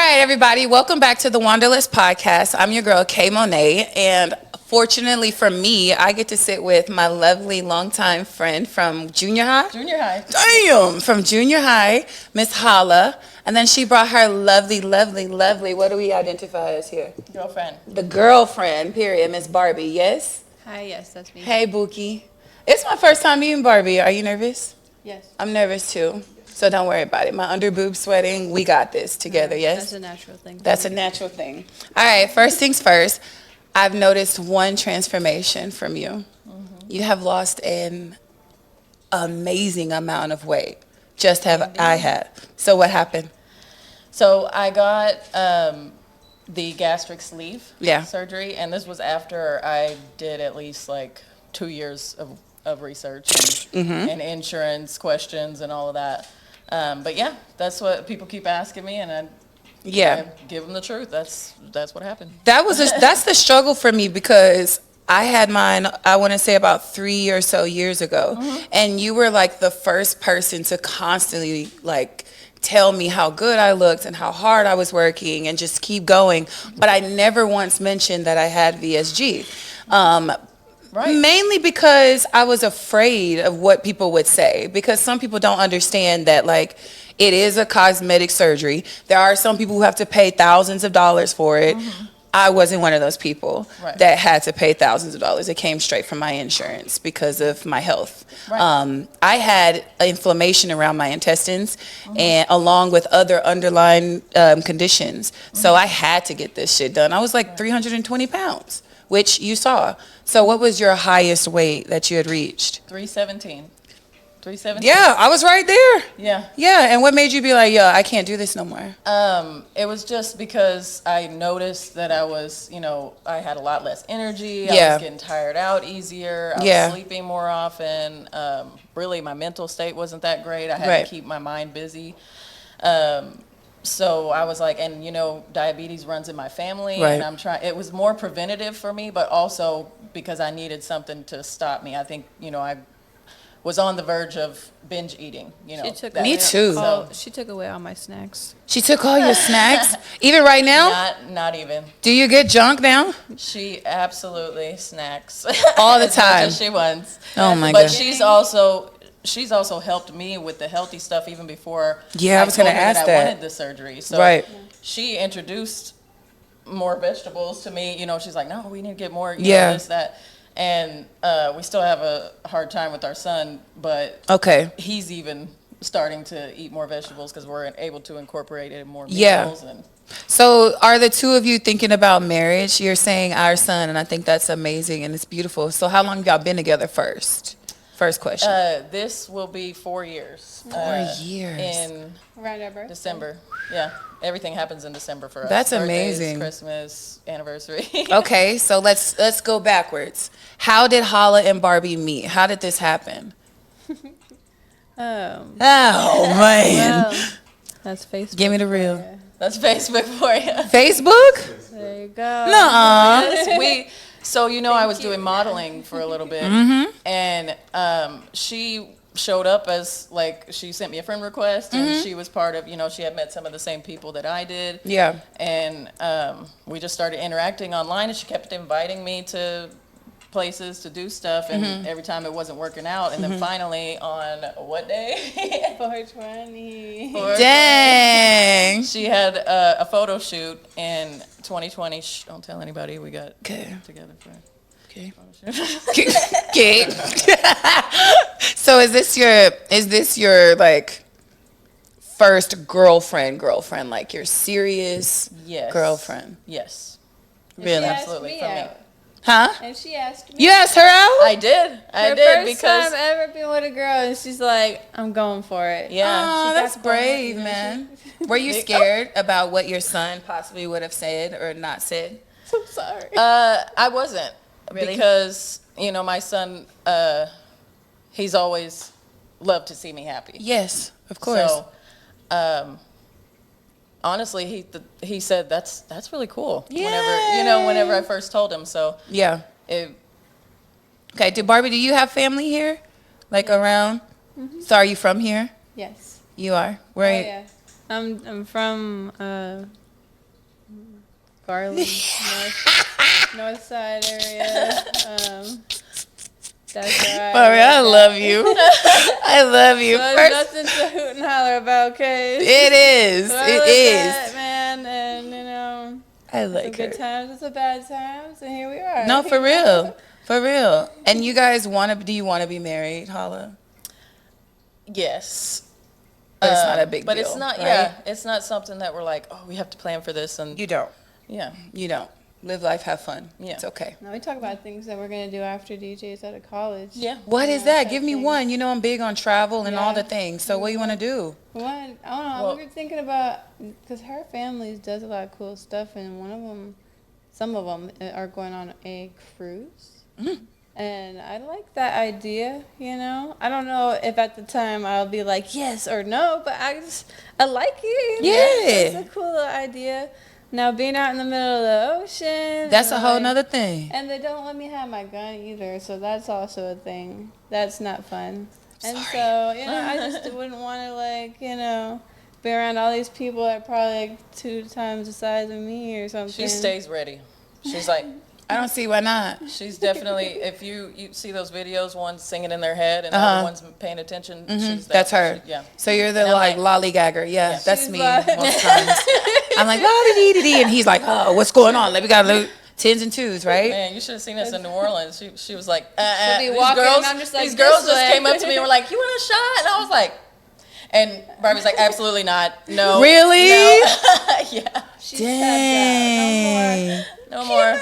right, everybody, welcome back to the Wanderlust podcast. I'm your girl, Kay Monet, and fortunately for me, I get to sit with my lovely longtime friend from junior high. Junior high. Damn, from junior high, Miss Holla. And then she brought her lovely, what do we identify as here? Girlfriend. The girlfriend, period, Miss Barbie, yes? Hi, yes, that's me. Hey, Bookie. It's my first time meeting Barbie. Are you nervous? Yes. I'm nervous too. So don't worry about it. My under boob sweating, we got this together, yes? That's a natural thing. That's a natural thing. All right, first things first. I've noticed one transformation from you. Mm-hmm. You have lost an amazing amount of weight. Just have I had. So what happened? So I got the gastric sleeve Yeah. surgery, and this was after I did at least like 2 years of research and insurance questions and all of that. But yeah, that's what people keep asking me, and I give them the truth. That's what happened. That's the struggle for me because I had mine, I want to say about 3 or so years ago. Mm-hmm. And you were like the first person to constantly like tell me how good I looked and how hard I was working and just keep going. But I never once mentioned that I had VSG. Right. Mainly because I was afraid of what people would say, because some people don't understand that like it is a cosmetic surgery. There are some people who have to pay thousands of dollars for it. Mm-hmm. I wasn't one of those people that had to pay thousands of dollars. It came straight from my insurance because of my health. Right. I had inflammation around my intestines and along with other underlying conditions. So I had to get this shit done. I was like 320 pounds, which you saw. So what was your highest weight that you had reached? 317. 317. Yeah, I was right there. Yeah. Yeah, and what made you be like, yo, I can't do this no more? It was just because I noticed that I was, I had a lot less energy. I was getting tired out easier. I was sleeping more often. Really, my mental state wasn't that great. I had to keep my mind busy. So I was like, and diabetes runs in my family, and I'm trying. It was more preventative for me, but also because I needed something to stop me. I think, I was on the verge of binge eating. Me too. She took away all my snacks. She took all your snacks, even right now. Not even. Do you get junk now? She absolutely snacks all the as time. Much as she wants. Oh my god. But she's also helped me with the healthy stuff even before. Yeah, I was going to ask that. I wanted the surgery. So she introduced more vegetables to me. She's like, no, we need to get more. This, that. And we still have a hard time with our son, but he's even starting to eat more vegetables because we're able to incorporate it in more meals. And so are the two of you thinking about marriage? You're saying our son, and I think that's amazing and it's beautiful. So how long have y'all been together first? First question. This will be 4 years. 4 years. In around our birthday. December. Yeah. Everything happens in December for us. That's Birthdays, amazing. Christmas, anniversary. Okay, so let's go backwards. How did Holla and Barbie meet? How did this happen? Oh man. Well, that's Facebook. Give me the real. That's Facebook for you. Facebook? There you go. Nuh-uh. So I was doing modeling for a little bit, and she showed up as like she sent me a friend request, and she was part of she had met some of the same people that I did. Yeah. And we just started interacting online, and she kept inviting me to places to do stuff, and every time it wasn't working out, and then finally on what day? 420. Dang. She had a photo shoot in 2020. Shh, don't tell anybody. We got together for okay. So is this your like first girlfriend, like your serious girlfriend? Yes. Really? Absolutely. For me. Huh? And she asked me. You asked her out? I did. I did first because time ever been with a girl, and she's like, "I'm going for it." Yeah. Oh, that's brave, man. Were you scared about what your son possibly would have said or not said? I'm sorry. I wasn't. Really? Because my son, he's always loved to see me happy. Yes, of course. So, honestly, he said that's really cool. Yeah. Whenever I first told him. So yeah. Okay. Barbie, do you have family here, like around? Mm-hmm. So are you from here? Yes. You are. Where? Oh, yeah. I'm from Garland, north side area. That's right. Maria, I love you. I love you. So there's nothing to hoot and holler about, okay? It is. So It is. that, man, and I like some good her. times and some bad times, and here we are. No, for real. For real. And you guys do you want to be married, Hala? Yes. But it's not a big but deal. it's not, right? yeah, it's not something that we're like, oh, we have to plan for this. And You don't. yeah. You don't. Live life, have fun. Yeah. It's okay. Now we talk about things that we're gonna do after DJ's out of college. Yeah. What is Yeah, that? type Give me things. one. You know I'm big on travel and all Yeah. the things. So what do you want to do? One, I don't know. Well- we were thinking about because her family does a lot of cool stuff, and some of them are going on a cruise. Mhm. And I like that idea, I don't know if at the time I'll be like yes or no, but I like it. Yeah. It's a cool little idea. Now being out in the middle of the ocean. That's a and, whole like, nother thing. And they don't let me have my gun either, so that's also a thing. That's not fun. And Sorry. so, I just wouldn't want to, be around all these people that are probably like 2 times the size of me or something. She stays ready. She's like, I don't see why not. she's definitely, if you see those videos, one's singing in their head and the Uh-huh. other one's paying attention, she's that. That's her. Yeah. So you're the And I'm lollygagger. Yeah, Yeah. that's She's me like- most times. I'm like la-dee-dee-dee-dee, and he's like, oh, what's going on? We got tens and twos, right? Man, you should have seen us in New Orleans. She was like, She'll be these walking, girls, and I'm just like, these girls this just way. came up to me and were like, you want a shot? And I was like, and Barbie's like, absolutely not. No. Really? No. Yeah. She's Dang. No more.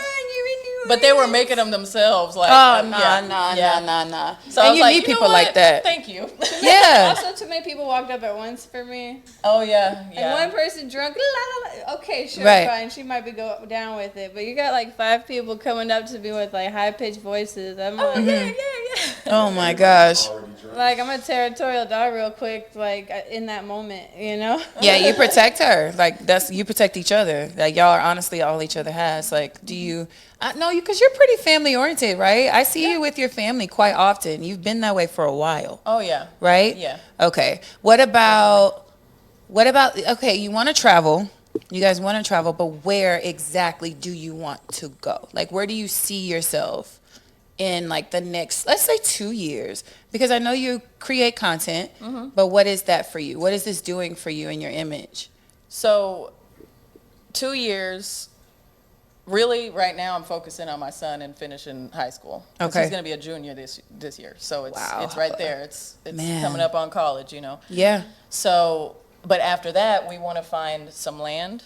But they were making them themselves. Like, Oh, yeah. nah. So I And was you like, need you know people like what? that. Thank you. Yeah. Also, too many people walked up at once for me. Oh, yeah. And Yeah. one person drunk, la, la, la. Okay, sure, Right. fine. She might be down with it. But you got like 5 people coming up to me with like high-pitched voices. I'm like, Yeah. Oh my gosh. like, I'm a territorial dog real quick, like in that moment, Yeah, you protect her. Like you protect each other. Like y'all are honestly all each other has. Like, do you? No, because you're pretty family oriented, right? I see you with your family quite often. You've been that way for a while, Oh, yeah. right? Yeah. Okay. What about? Okay, you want to travel. You guys want to travel, but where exactly do you want to go? Like, where do you see yourself in like the next, let's say 2 years? Because I know you create content, but what is that for you? What is this doing for you in your image? So, 2 years. Really, right now, I'm focusing on my son and finishing high school. 'Cause Okay. He's going to be a junior this year. So, Wow. it's right there. It's Man. coming up on college, Yeah. So, but after that, we want to find some land.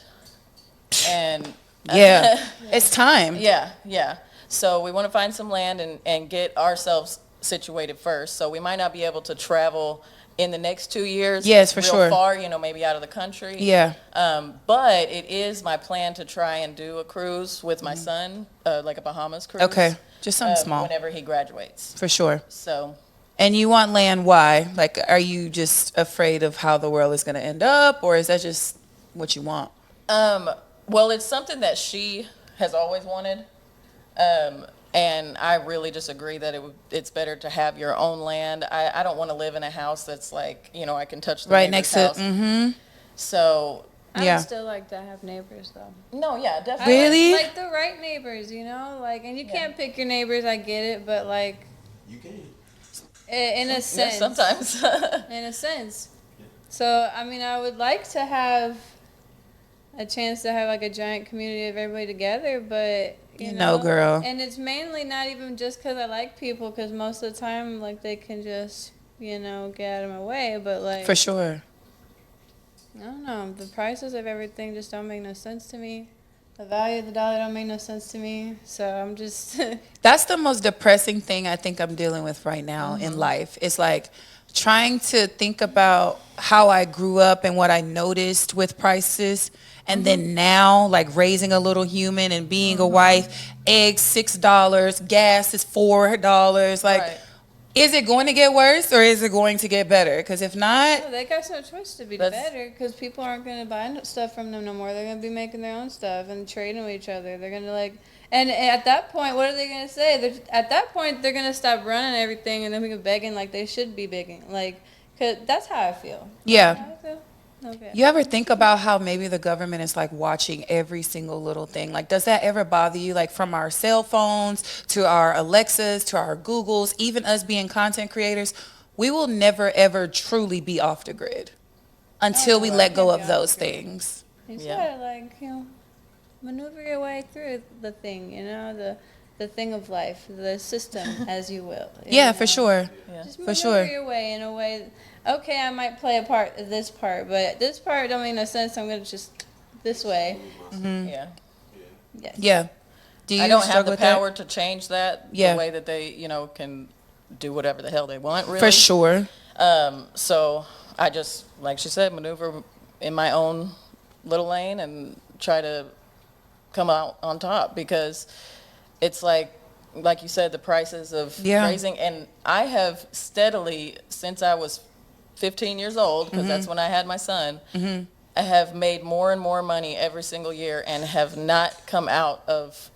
And Yeah. It's time. yeah. So we want to find some land and get ourselves situated first. So we might not be able to travel in the next 2 years. Yes, for real sure. far, maybe out of the country. Yeah. But it is my plan to try and do a cruise with my son, like a Bahamas cruise. Okay. Just something small. Whenever he graduates. For sure. So. And you want land, why? Like, are you just afraid of how the world is going to end up, or is that just what you want? Well, it's something that she has always wanted. And I really just agree that it's better to have your own land. I don't want to live in a house that's like, I can touch the Right neighbor's next to, house. So, I Yeah. would still like to have neighbors though. no, yeah, definitely. Really? Like the right neighbors, like, and you can't pick your neighbors. I get it, but like, You can. in a Yeah, sense, sometimes. in a sense. So I mean, I would like to have a chance to have like a giant community of everybody together, but You know, girl. And it's mainly not even just because I like people, because most of the time, like, they can just, get out of my way. But, like, For sure. I don't know. The prices of everything just don't make no sense to me. The value of the dollar don't make no sense to me. So I'm just. That's the most depressing thing I think I'm dealing with right now in life. It's like trying to think about how I grew up and what I noticed with prices. And then now, like raising a little human and being a wife, eggs $6, gas is $4. Like, Right. is it going to get worse or is it going to get better? Because if not, They got no choice to be That's- better, because people aren't going to buy stuff from them no more. They're going to be making their own stuff and trading with each other. They're going to, like, and at that point, what are they going to say? At that point, they're going to stop running everything and then we can begging like they should be begging. Like, because that's how I feel. yeah. How I feel. Okay. You ever think about how maybe the government is like watching every single little thing? Like, does that ever bother you? Like, from our cell phones to our Alexas to our Googles, even us being content creators, we will never ever truly be off the grid until we let go of those things. You just gotta maneuver your way through the thing, the thing of life, the system, as you will. Yeah, for sure. Yeah. Just For maneuver sure. your way in a way. Okay, I might play a part of this part, but this part don't make no sense. I'm gonna just this way. Yeah. Yes. Yeah. Do you I don't have struggle the with that? power to change that Yeah. the way that they, can do whatever the hell they want, really. For sure. So I just, like she said, maneuver in my own little lane and try to come out on top, because it's like you said, the prices of raising, and I have steadily, since I was 15 years old, because that's when I had my son, I have made more and more money every single year and have not come out of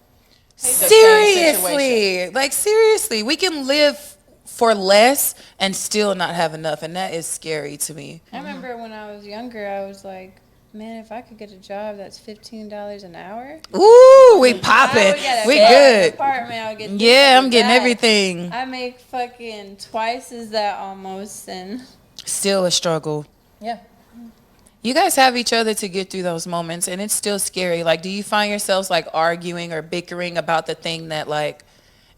the same situation. Seriously. Like, seriously. We can live for less and still not have enough, and that is scary to me. I remember when I was younger, I was like, man, if I could get a job that's $15 an hour. Ooh, we I popping. would get a We fucking good. apartment. I would get this, Yeah, I I'm would getting that. everything. I make fucking twice as that almost, and Still a struggle. Yeah. You guys have each other to get through those moments, and it's still scary. Like, do you find yourselves like arguing or bickering about the thing that, like,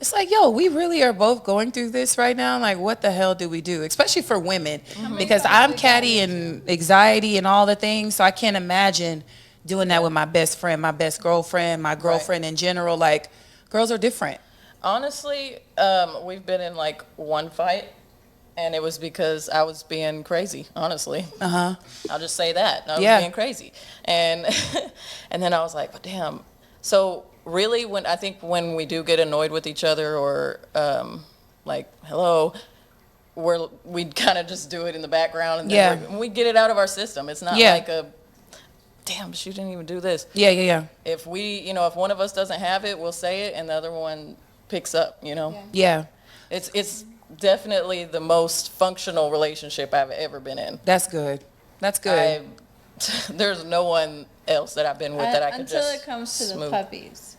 it's like, yo, we really are both going through this right now? Like, what the hell do we do? Especially for women, because I'm catty and anxiety and all the things, so I can't imagine doing that with my best friend, my best girlfriend, my girlfriend in general. Like, girls are different. Honestly, we've been in like one fight, and it was because I was being crazy, honestly. I'll just say that. I was being crazy. And and then I was like, but damn. So really, when we do get annoyed with each other, or like, hello, we kind of just do it in the background, and then we get it out of our system. It's not like a, damn, she didn't even do this. Yeah. If we, if one of us doesn't have it, we'll say it, and the other one picks up, Yeah. It's definitely the most functional relationship I've ever been in. That's good. That's good. There's no one else that I've been with that I could until just it comes to smooth. the puppies.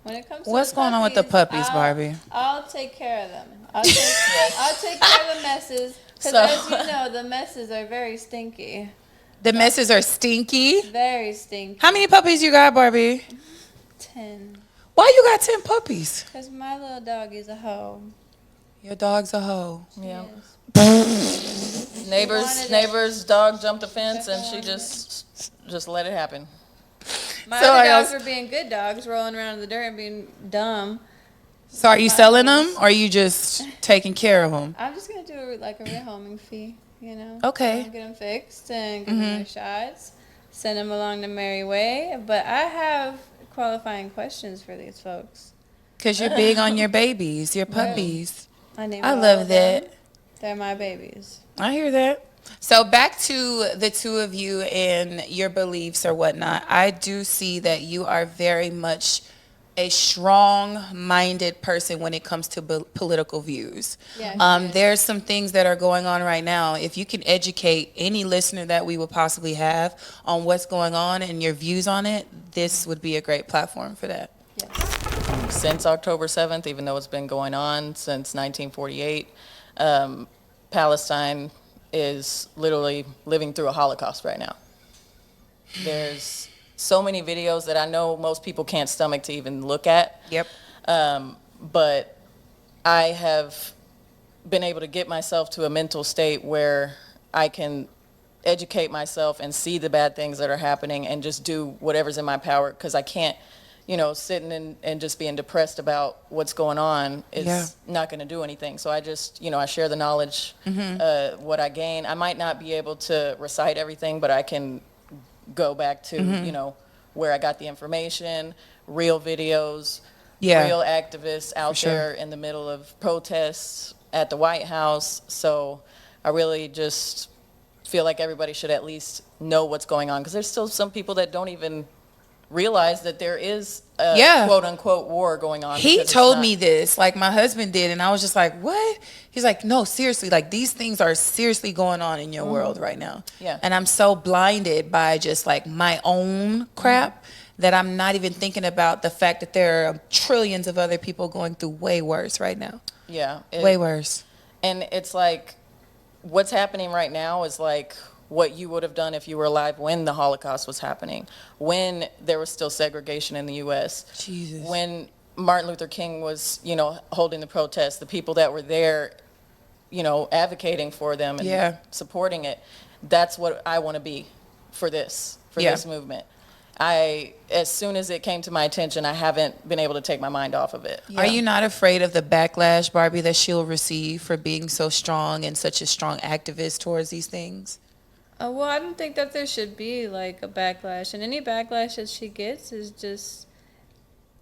When it comes to What's going on with the puppies, Barbie? I'll take care of them. I'll take care of the messes, because as you know, the messes are very stinky. The messes are stinky. Very stinky. How many puppies you got, Barbie? 10. Why you got 10 puppies? Because my little dog is a hoe. Your dog's a hoe. Yeah. Yes. Neighbor's dog jumped the fence, and she just let it happen. My other dogs were being good dogs, rolling around in the dirt and being dumb. So are you selling them, or are you just taking care of them? I'm just going to do like a rehoming fee, Okay. Get them fixed and give them their shots, send them along the merry way. But I have qualifying questions for these folks. Because you're big on your babies, your puppies. I love that. They're my babies. I hear that. So back to the two of you and your beliefs or whatnot. I do see that you are very much a strong-minded person when it comes to political views. Yeah, there's some things that are going on right now. If you can educate any listener that we would possibly have on what's going on and your views on it, this would be a great platform for that. Yes. Since October 7th, even though it's been going on since 1948, Palestine is literally living through a Holocaust right now. There's so many videos that I know most people can't stomach to even look at. Yep. But I have been able to get myself to a mental state where I can educate myself and see the bad things that are happening and just do whatever's in my power, because I can't, sitting and just being depressed about what's going on is not going to do anything. So I just, I share the knowledge, what I gain. I might not be able to recite everything, but I can go back to, where I got the information, real videos, real activists out there in the middle of protests at the White House. So I really just feel like everybody should at least know what's going on, because there's still some people that don't even realize that there is a quote unquote war going on. He told me this, like my husband did, and I was just like, what? He's like, no, seriously, like these things are seriously going on in your world right now. Yeah. And I'm so blinded by just like my own crap that I'm not even thinking about the fact that there are trillions of other people going through way worse right now. Yeah. Way worse. And it's like, what's happening right now is like what you would have done if you were alive when the Holocaust was happening, when there was still segregation in the U.S., Jesus. when Martin Luther King was, you know, holding the protest, the people that were there, you know, advocating for them and supporting it. That's what I want to be for this movement. As soon as it came to my attention, I haven't been able to take my mind off of it. Are you not afraid of the backlash, Barbie, that she'll receive for being so strong and such a strong activist towards these things? Well, I don't think that there should be like a backlash, and any backlash that she gets is just,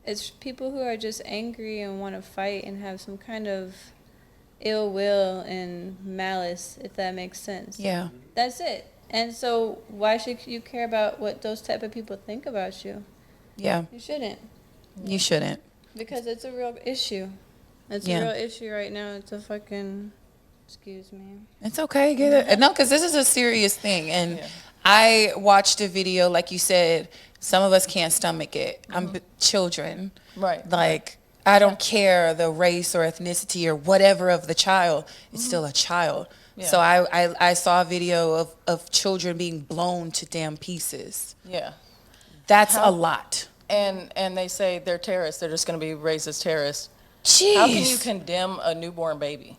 it's people who are just angry and want to fight and have some kind of ill will and malice, if that makes sense. Yeah. That's it. And so why should you care about what those type of people think about you? Yeah. You shouldn't. You shouldn't. Because it's a real issue. It's a real issue right now. It's a fucking... Excuse me. It's okay. Get it. No, because this is a serious thing. And I watched a video, like you said, some of us can't stomach it. I'm children. Right. Like, I don't care the race or ethnicity or whatever of the child. It's still a child. Yeah. So I saw a video of children being blown to damn pieces. Yeah. That's a lot. And they say they're terrorists. They're just going to be raised as terrorists. Jeez. How can you condemn a newborn baby?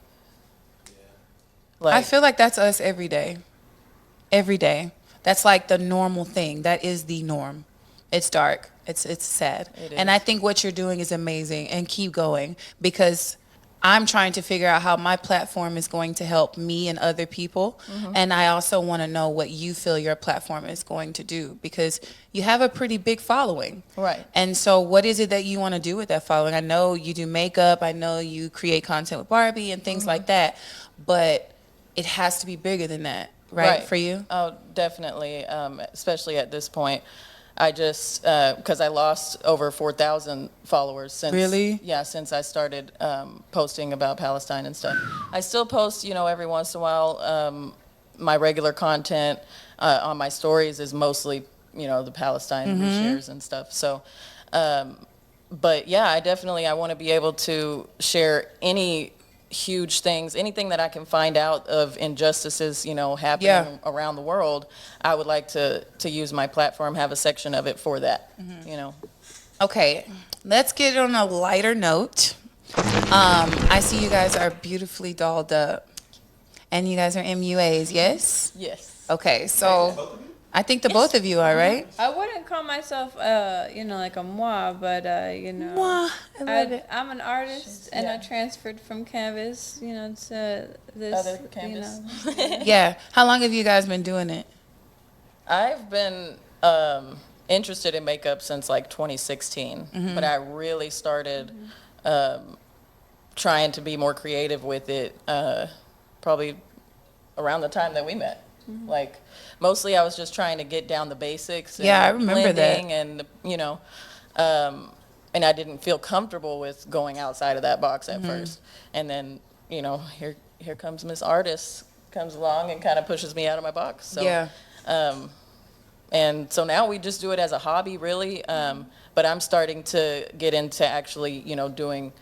Like, I feel like that's us every day. Every day. That's like the normal thing. That is the norm. It's dark. It's sad. And I think what you're doing is amazing, and keep going, because I'm trying to figure out how my platform is going to help me and other people. And I also want to know what you feel your platform is going to do, because you have a pretty big following. Right. And so what is it that you want to do with that following? I know you do makeup. I know you create content with Barbie and things like that. But it has to be bigger than that, right? For you? Oh, definitely, especially at this point. I just, because I lost over 4,000 followers since. Really? Yeah, since I started posting about Palestine and stuff. I still post, you know, every once in a while. My regular content on my stories is mostly, you know, the Palestine reshares and stuff. So, but yeah, I want to be able to share any huge things, anything that I can find out of injustices, you know, happening around the world. I would like to use my platform, have a section of it for that, you know. Okay, let's get on a lighter note. I see you guys are beautifully dolled up, and you guys are MUAs, yes? Yes. Okay, so I think the both of you are, right? I wouldn't call myself, you know, like a moi, but, you know. Moi, I love it. I'm an artist, and I transferred from Canvas, you know, to this. Other Canvas. You know. Yeah. How long have you guys been doing it? I've been interested in makeup since like 2016, but I really started trying to be more creative with it probably around the time that we met. Like, mostly I was just trying to get down the basics. And I remember that. And, you know, and I didn't feel comfortable with going outside of that box at first. And then, you know, here comes Miss Artist, comes along and kind of pushes me out of my box. So, and so now we just do it as a hobby, really. But I'm starting to get into actually, you know, doing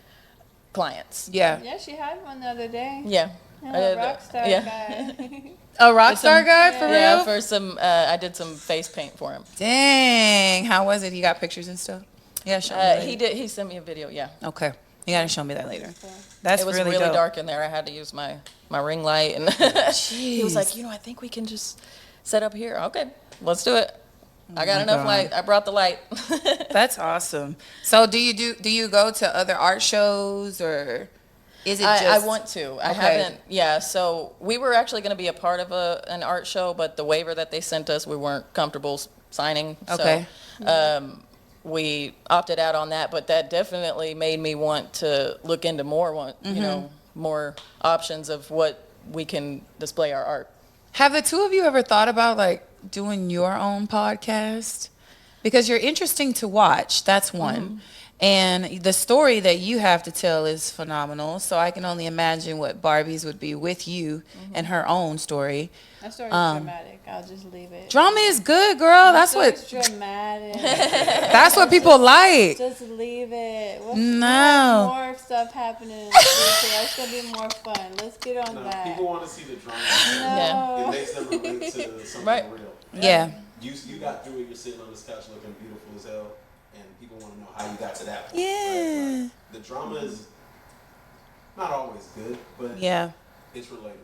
clients. Yeah, she had one the other day. Yeah. A rock star guy. A rock star guy, for real? Yeah, for some, I did some face paint for him. Dang, how was it? He got pictures and stuff? Yeah, show me later. He did. He sent me a video. Yeah. Okay, you gotta show me that later. That's it was really really dope. dark in there. I had to use my ring light, and he was like, you know, I think we can just set up here. Okay, let's do it. I got enough light. I brought the light. That's awesome. So do you go to other art shows, or is it just? I want to. I haven't. Yeah. So we were actually going to be a part of an art show, but the waiver that they sent us, we weren't comfortable signing. Okay. So we opted out on that, but that definitely made me want to look into more. You know, more options of what we can display our art. Have the two of you ever thought about like doing your own podcast? because you're interesting to watch. That's one. And the story that you have to tell is phenomenal. So I can only imagine what Barbie's would be with you and her own story. That story's dramatic. I'll just leave it. Drama is good, girl. That's what dramatic. that's what people like. Just leave it. No. More stuff happening in the future. That's gonna be more fun. Let's get on that. People want to see the drama. No. It makes them relate to something real. Yeah. You got through it. You're sitting on this couch looking beautiful as hell, and people want to know how you got to that point. Yeah. Right? Like, the drama is not always good, but it's relatable,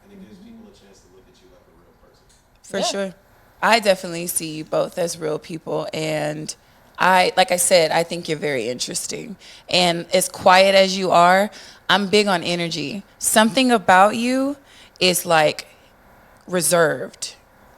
and it gives people a chance to look at you like a real person. For sure. I definitely see you both as real people, and like I said, I think you're very interesting. And as quiet as you are, I'm big on energy. Something about you is like reserved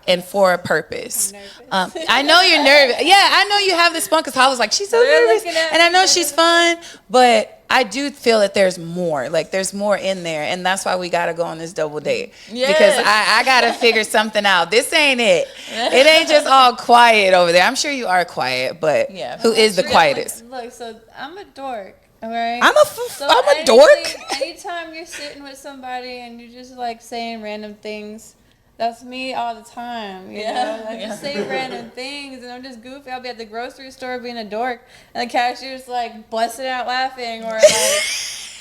and for a purpose. I know you're nervous. Yeah, I know you have this fun because Hollis like, she's so nervous. And I know she's fun, but I do feel that there's more. Like there's more in there. And that's why we got to go on this double date. Yes. Because I got to figure something out. This ain't it. It ain't just all quiet over there. I'm sure you are quiet, but who is the quietest? Look, so I'm a dork. All right. I'm a dork. Anytime you're sitting with somebody and you're just like saying random things, that's me all the time. You know, I just say random things and I'm just goofy. I'll be at the grocery store being a dork, and the cashier's like busting out laughing, or like.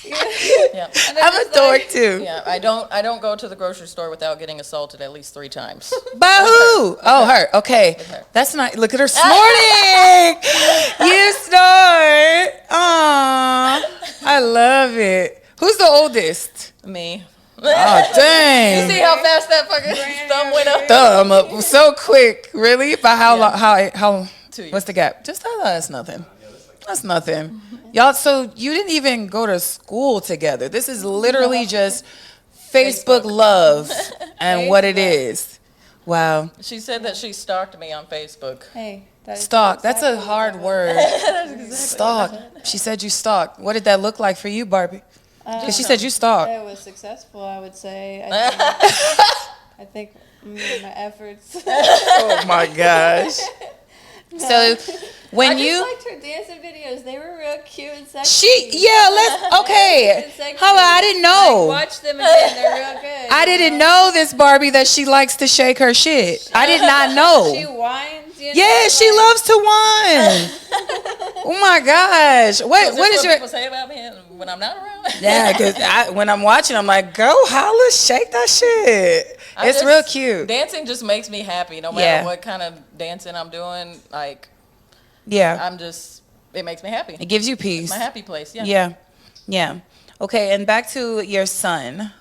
I'm a dork too. Yeah, I don't go to the grocery store without getting assaulted at least 3 times. By who? Oh, her. Okay. That's not. Look at her snorting. You snort. Aw. I love it. Who's the oldest? Me. Oh, dang. You see how fast that fucking thumb went up? Thumb up so quick. Really? By how long? How? 2 years. What's the gap? Just that's nothing. That's nothing. Y'all, so you didn't even go to school together. This is literally just Facebook love and what it is. Wow. She said that she stalked me on Facebook. Hey, Stalk. That's a hard word. Stalk. She said you stalked. What did that look like for you, Barbie? Because she said you stalked. It was successful, I would say. I think my efforts. Oh my gosh. So when I you just liked her dancing videos. They were real cute and sexy. okay. Hold on, I didn't know. Like, watch them again. They're real good. I didn't know this Barbie that she likes to shake her shit. I did not know. She whines. You know, Yeah, she loves to whine. Oh my gosh. What is your people say about me when I'm not around? Yeah, because when I'm watching, I'm like, go holla, shake that shit. It's real cute. Dancing just makes me happy, no matter what kind of dancing I'm doing. Like, it makes me happy. It gives you peace. It's my happy place. Yeah. Okay, and back to your son.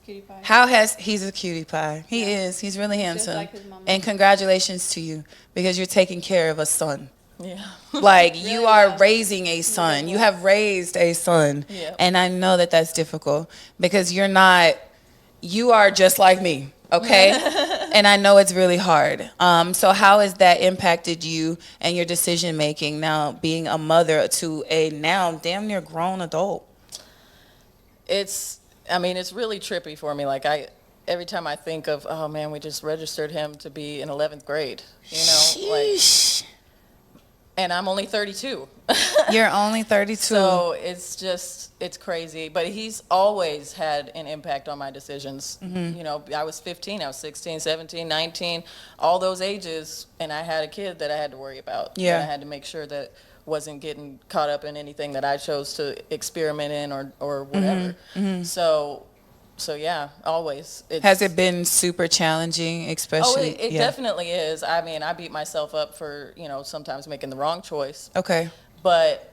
Cutie pie. He's a cutie pie. He is. He's really handsome. like his mama. And congratulations to you because you're taking care of a son. Yeah. Like you are raising a son. You have raised a son. Yeah. And I know that that's difficult because you are just like me. Okay. And I know it's really hard. So how has that impacted you and your decision making now being a mother to a now damn near grown adult? It's really trippy for me. Like every time I think of, oh man, we just registered him to be in 11th grade, you know, Sheesh. And I'm only 32. You're only 32. So it's crazy. But he's always had an impact on my decisions. Mm-hmm. You know, I was 15, I was 16, 17, 19, all those ages, and I had a kid that I had to worry about. Yeah. And I had to make sure that wasn't getting caught up in anything that I chose to experiment in or whatever. Mm-hmm. So yeah, always. Has it been super challenging, especially? It definitely is. I mean, I beat myself up for, sometimes making the wrong choice. Okay. But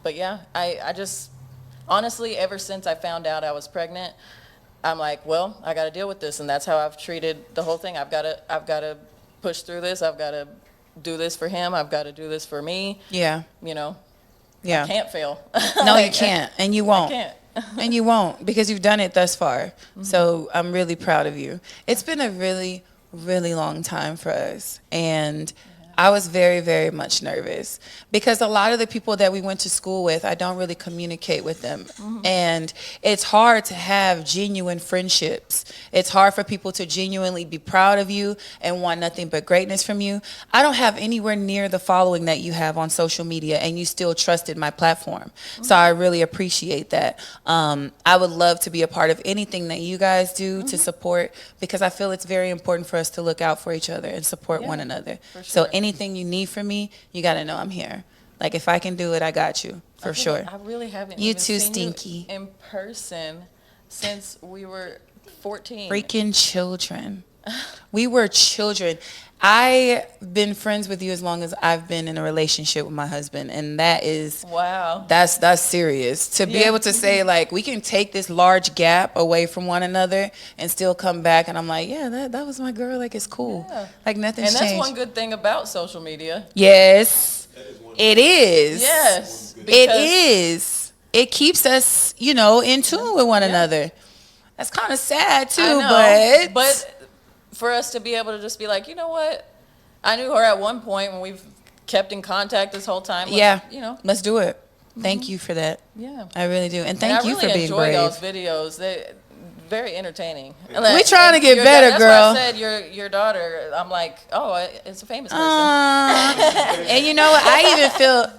yeah, I just, honestly, ever since I found out I was pregnant, I'm like, well, I got to deal with this. And that's how I've treated the whole thing. I've got to push through this. I've got to do this for him. I've got to do this for me. Yeah. Yeah. I can't fail. No, you can't. And you won't. I can't. And you won't because you've done it thus far. Mm-hmm. So I'm really proud of you. It's been a really, really long time for us. And I was very, very much nervous because a lot of the people that we went to school with, I don't really communicate with them. And it's hard to have genuine friendships. It's hard for people to genuinely be proud of you and want nothing but greatness from you. I don't have anywhere near the following that you have on social media, and you still trusted my platform. So I really appreciate that. I would love to be a part of anything that you guys do to support, because I feel it's very important for us to look out for each other and support one another. So anything you need from me, you got to know I'm here. Like, if I can do it, I got you, for sure. I really haven't You even too, seen Stinky. you in person since we were 14. Freaking children. We were children. I've been friends with you as long as I've been in a relationship with my husband, and that is Wow. That's serious. To be able to say, like, we can take this large gap away from one another and still come back, and I'm like, yeah, that was my girl. Like, it's cool. Yeah. Like, nothing's And that's changed. one good thing about social media. Yes, it is. Yes. It because- is. It keeps us, in tune with one another. That's kind of sad too, I know, but but for us to be able to just be like, you know what? I knew her at one point when we've kept in contact this whole time. Let's do it. Thank you for that. Yeah. I really do. And thank you for being I really enjoy brave. those videos. They're very entertaining. We trying to get better, that's girl. Why I said your daughter. I'm like, oh, it's a famous person. And you know what?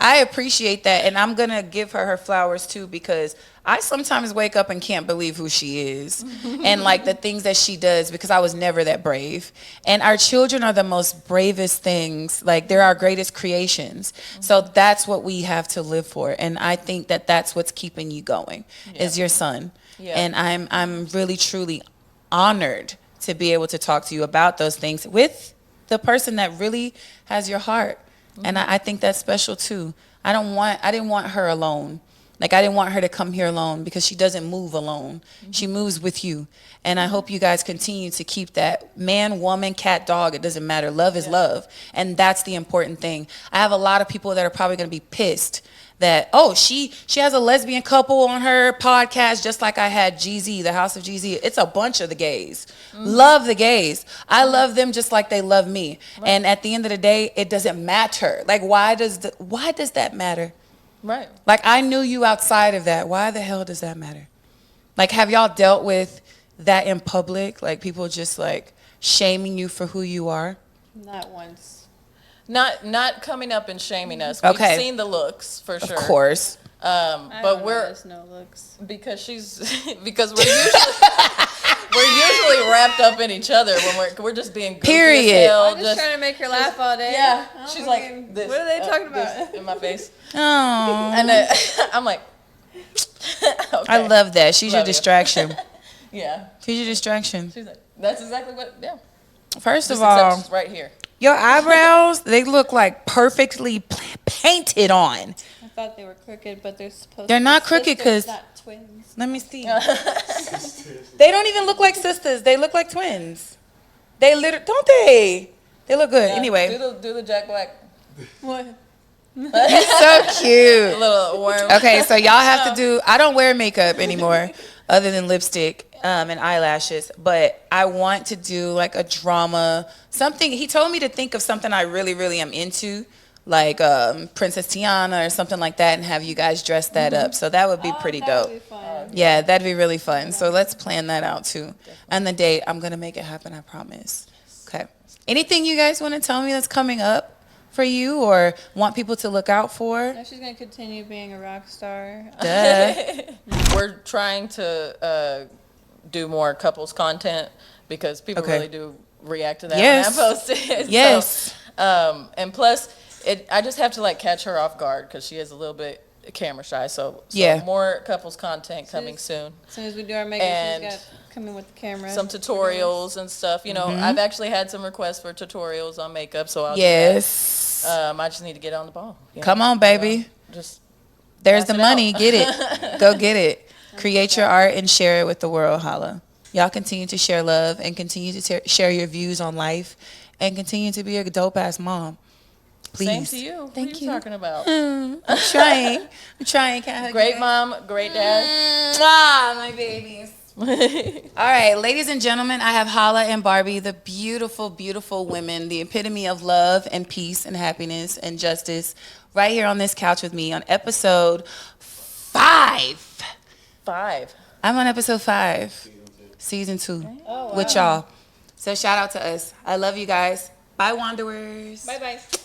I appreciate that. And I'm going to give her flowers too, because I sometimes wake up and can't believe who she is and like the things that she does, because I was never that brave. And our children are the most bravest things. Like, they're our greatest creations. So that's what we have to live for. And I think that that's what's keeping you going is your son. Yeah. And I'm really, truly honored to be able to talk to you about those things with the person that really has your heart. And I think that's special too. I didn't want her alone. Like, I didn't want her to come here alone, because she doesn't move alone. She moves with you. And I hope you guys continue to keep that man, woman, cat, dog. It doesn't matter. Love is love. And that's the important thing. I have a lot of people that are probably going to be pissed that, oh, she has a lesbian couple on her podcast, just like I had GZ, the House of GZ. It's a bunch of the gays. Love the gays. I love them just like they love me. Right. And at the end of the day, it doesn't matter. Like, why does that matter? Right. Like, I knew you outside of that. Why the hell does that matter? Like, have y'all dealt with that in public? Like, people just like shaming you for who you are? Not once. Not coming up and shaming us. Okay. We've seen the looks for sure. Of course. But we're no looks because we're usually wrapped up in each other when we're just being goofy Period. as hell. I'm just trying to make her laugh all day. Yeah. She's like, this, what are they talking about? in my face. Oh, And then I'm like, okay. I love that. She's your Love you. distraction. Yeah. She's your distraction. She's like, that's exactly what. Yeah. First Just of all, except right here. your eyebrows, they look like perfectly painted on. I thought they were crooked, but they're supposed. They're to be not crooked sisters, 'cause- not twins. Let me see. They don't even look like sisters. They look like twins. They literally, don't they? They look good. Yeah, Anyway. do the Jack Black. What? You're so cute. Little worm. Okay, so y'all have to do, I don't wear makeup anymore other than lipstick and eyelashes, but I want to do like a drama, something. He told me to think of something I really, really am into, like Princess Tiana or something like that, and have you guys dress that up. So that would be pretty that dope. would be fun. Yeah, that'd be really fun. So let's plan that out too. And the date, I'm going to make it happen, I promise. Okay. Anything you guys want to tell me that's coming up for you or want people to look out for? No, she's gonna continue being a rock star. Duh. We're trying to do more couples content because people Okay. really do react to that Yes. when I post it. Yes. So, and plus, I just have to like catch her off guard because she is a little bit camera shy. So Yeah. more couples content coming soon. As soon as we do our makeup, And she's got to come in with the camera. Some tutorials and stuff. You know, I've actually had some requests for tutorials on makeup, so I'll Yes. do that. I just need to get on the ball. Yeah. Come on, baby. Just There's pass the it money. out. Get it. Go get it. Create your art and share it with the world. Holla. Y'all continue to share love and continue to share your views on life and continue to be a dope ass mom. Please. same to you. Thank what are you. you talking about? I'm trying. I'm trying. Can I hug Great you? mom, great dad. Ah, my babies. All right, ladies and gentlemen, I have Hala and Barbie, the beautiful, beautiful women, the epitome of love and peace and happiness and justice, right here on this couch with me on episode 5. 5. I'm on episode 5, season 2, with y'all. So shout out to us. I love you guys. Bye, Wanderers. Bye-bye.